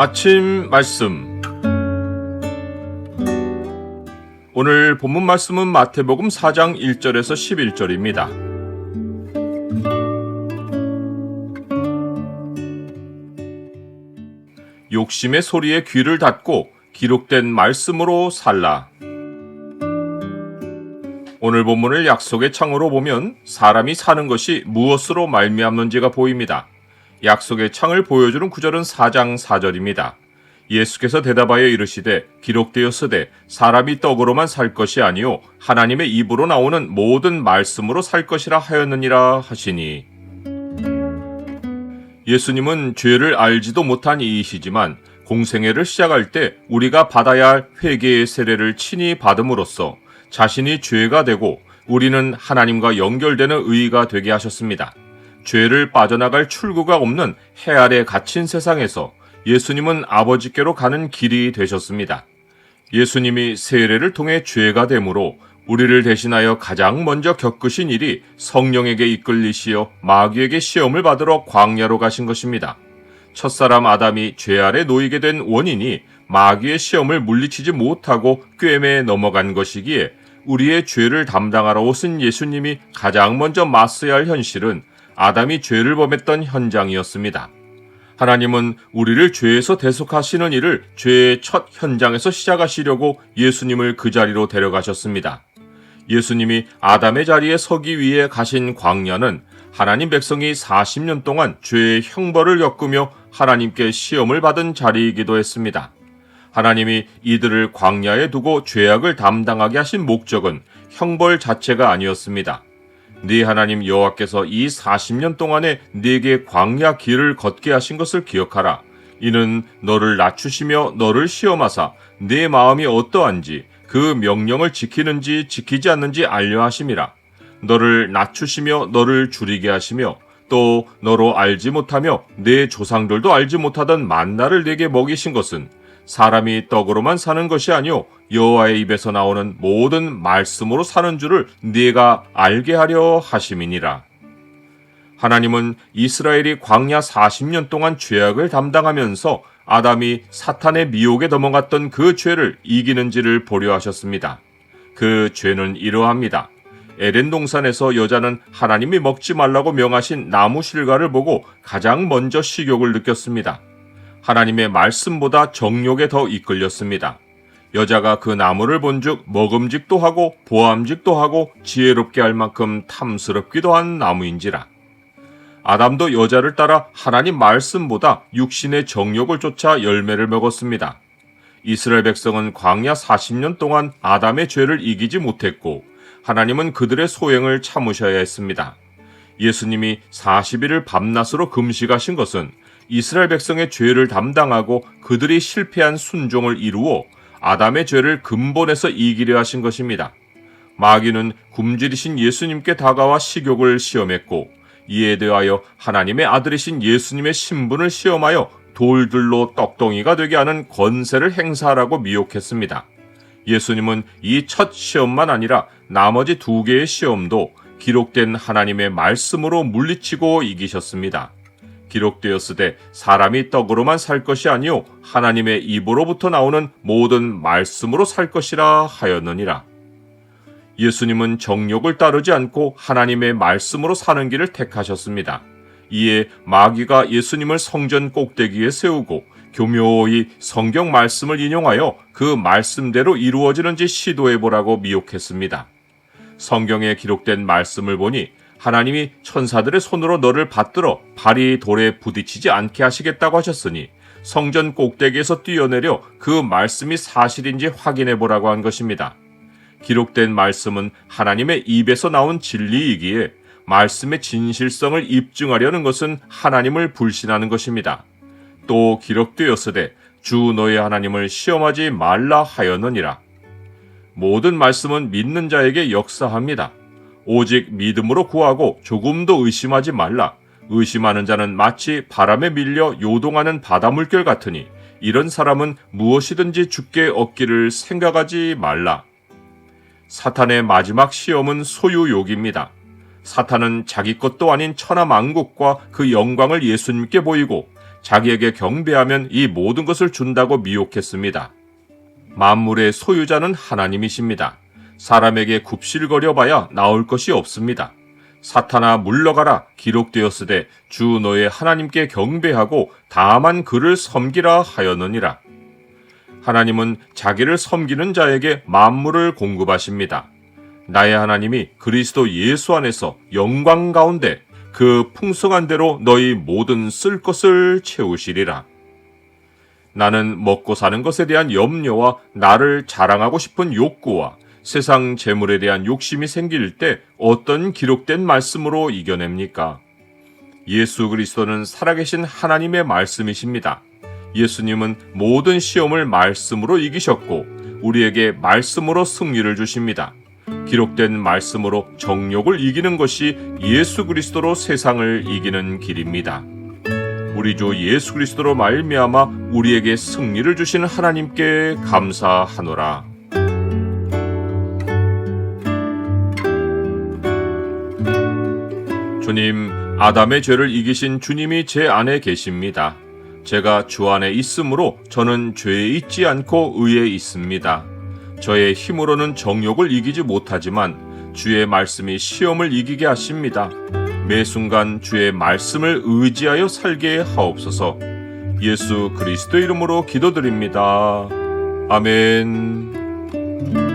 아침 말씀. 오늘 본문 말씀은 마태복음 4장 1절에서 11절입니다. 욕심의 소리에 귀를 닫고 기록된 말씀으로 살라. 오늘 본문을 약속의 창으로 보면 사람이 사는 것이 무엇으로 말미암는지가 보입니다. 약속의 창을 보여주는 구절은 4장 4절입니다. 예수께서 대답하여 이르시되 기록되었으되 사람이 떡으로만 살 것이 아니요 하나님의 입으로 나오는 모든 말씀으로 살 것이라 하였느니라 하시니. 예수님은 죄를 알지도 못한 이이시지만 공생애를 시작할 때 우리가 받아야 할 회개의 세례를 친히 받음으로써 자신이 죄가 되고 우리는 하나님과 연결되는 의가 되게 하셨습니다. 죄를 빠져나갈 출구가 없는 해 아래 갇힌 세상에서 예수님은 아버지께로 가는 길이 되셨습니다. 예수님이 세례를 통해 죄가 되므로 우리를 대신하여 가장 먼저 겪으신 일이 성령에게 이끌리시어 마귀에게 시험을 받으러 광야로 가신 것입니다. 첫사람 아담이 죄 아래 놓이게 된 원인이 마귀의 시험을 물리치지 못하고 꿰매 넘어간 것이기에 우리의 죄를 담당하러 오신 예수님이 가장 먼저 맞서야 할 현실은 아담이 죄를 범했던 현장이었습니다. 하나님은 우리를 죄에서 대속하시는 일을 죄의 첫 현장에서 시작하시려고 예수님을 그 자리로 데려가셨습니다. 예수님이 아담의 자리에 서기 위해 가신 광야는 하나님 백성이 40년 동안 죄의 형벌을 겪으며 하나님께 시험을 받은 자리이기도 했습니다. 하나님이 이들을 광야에 두고 죄악을 담당하게 하신 목적은 형벌 자체가 아니었습니다. 네 하나님 여호와께서 이 40년 동안에 네게 광야 길을 걷게 하신 것을 기억하라. 이는 너를 낮추시며 너를 시험하사 네 마음이 어떠한지 그 명령을 지키는지 지키지 않는지 알려 하심이라. 너를 낮추시며 너를 줄이게 하시며 또 너로 알지 못하며 네 조상들도 알지 못하던 만나를 네게 먹이신 것은 사람이 떡으로만 사는 것이 아니요 여호와의 입에서 나오는 모든 말씀으로 사는 줄을 네가 알게 하려 하심이니라. 하나님은 이스라엘이 광야 40년 동안 죄악을 담당하면서 아담이 사탄의 미혹에 넘어갔던 그 죄를 이기는지를 보려 하셨습니다. 그 죄는 이러합니다. 에덴 동산에서 여자는 하나님이 먹지 말라고 명하신 나무 실과를 보고 가장 먼저 식욕을 느꼈습니다. 하나님의 말씀보다 정욕에 더 이끌렸습니다. 여자가 그 나무를 본즉 먹음직도 하고 보암직도 하고 지혜롭게 할 만큼 탐스럽기도 한 나무인지라. 아담도 여자를 따라 하나님 말씀보다 육신의 정욕을 쫓아 열매를 먹었습니다. 이스라엘 백성은 광야 40년 동안 아담의 죄를 이기지 못했고 하나님은 그들의 소행을 참으셔야 했습니다. 예수님이 40일을 밤낮으로 금식하신 것은 이스라엘 백성의 죄를 담당하고 그들이 실패한 순종을 이루어 아담의 죄를 근본에서 이기려 하신 것입니다. 마귀는 굶주리신 예수님께 다가와 식욕을 시험했고 이에 대하여 하나님의 아들이신 예수님의 신분을 시험하여 돌들로 떡덩이가 되게 하는 권세를 행사하라고 미혹했습니다. 예수님은 이 첫 시험만 아니라 나머지 2개의 시험도 기록된 하나님의 말씀으로 물리치고 이기셨습니다. 기록되었으되 사람이 떡으로만 살 것이 아니요 하나님의 입으로부터 나오는 모든 말씀으로 살 것이라 하였느니라. 예수님은 정욕을 따르지 않고 하나님의 말씀으로 사는 길을 택하셨습니다. 이에 마귀가 예수님을 성전 꼭대기에 세우고 교묘히 성경 말씀을 인용하여 그 말씀대로 이루어지는지 시도해보라고 미혹했습니다. 성경에 기록된 말씀을 보니 하나님이 천사들의 손으로 너를 받들어 발이 돌에 부딪히지 않게 하시겠다고 하셨으니 성전 꼭대기에서 뛰어내려 그 말씀이 사실인지 확인해 보라고 한 것입니다. 기록된 말씀은 하나님의 입에서 나온 진리이기에 말씀의 진실성을 입증하려는 것은 하나님을 불신하는 것입니다. 또 기록되었으되 주 너의 하나님을 시험하지 말라 하였느니라. 모든 말씀은 믿는 자에게 역사합니다. 오직 믿음으로 구하고 조금도 의심하지 말라. 의심하는 자는 마치 바람에 밀려 요동하는 바다 물결 같으니 이런 사람은 무엇이든지 주께 얻기를 생각하지 말라. 사탄의 마지막 시험은 소유욕입니다. 사탄은 자기 것도 아닌 천하만국과 그 영광을 예수님께 보이고 자기에게 경배하면 이 모든 것을 준다고 미혹했습니다. 만물의 소유자는 하나님이십니다. 사람에게 굽실거려 봐야 나올 것이 없습니다. 사탄아 물러가라 기록되었으되 주 너의 하나님께 경배하고 다만 그를 섬기라 하였느니라. 하나님은 자기를 섬기는 자에게 만물을 공급하십니다. 나의 하나님이 그리스도 예수 안에서 영광 가운데 그 풍성한 대로 너희 모든 쓸 것을 채우시리라. 나는 먹고 사는 것에 대한 염려와 나를 자랑하고 싶은 욕구와 세상 재물에 대한 욕심이 생길 때 어떤 기록된 말씀으로 이겨냅니까? 예수 그리스도는 살아계신 하나님의 말씀이십니다. 예수님은 모든 시험을 말씀으로 이기셨고 우리에게 말씀으로 승리를 주십니다. 기록된 말씀으로 정욕을 이기는 것이 예수 그리스도로 세상을 이기는 길입니다. 우리 주 예수 그리스도로 말미암아 우리에게 승리를 주신 하나님께 감사하노라. 주님, 아담의 죄를 이기신 주님이 제 안에 계십니다. 제가 주 안에 있으므로 저는 죄에 있지 않고 의에 있습니다. 저의 힘으로는 정욕을 이기지 못하지만 주의 말씀이 시험을 이기게 하십니다. 매 순간 주의 말씀을 의지하여 살게 하옵소서. 예수 그리스도 이름으로 기도드립니다. 아멘.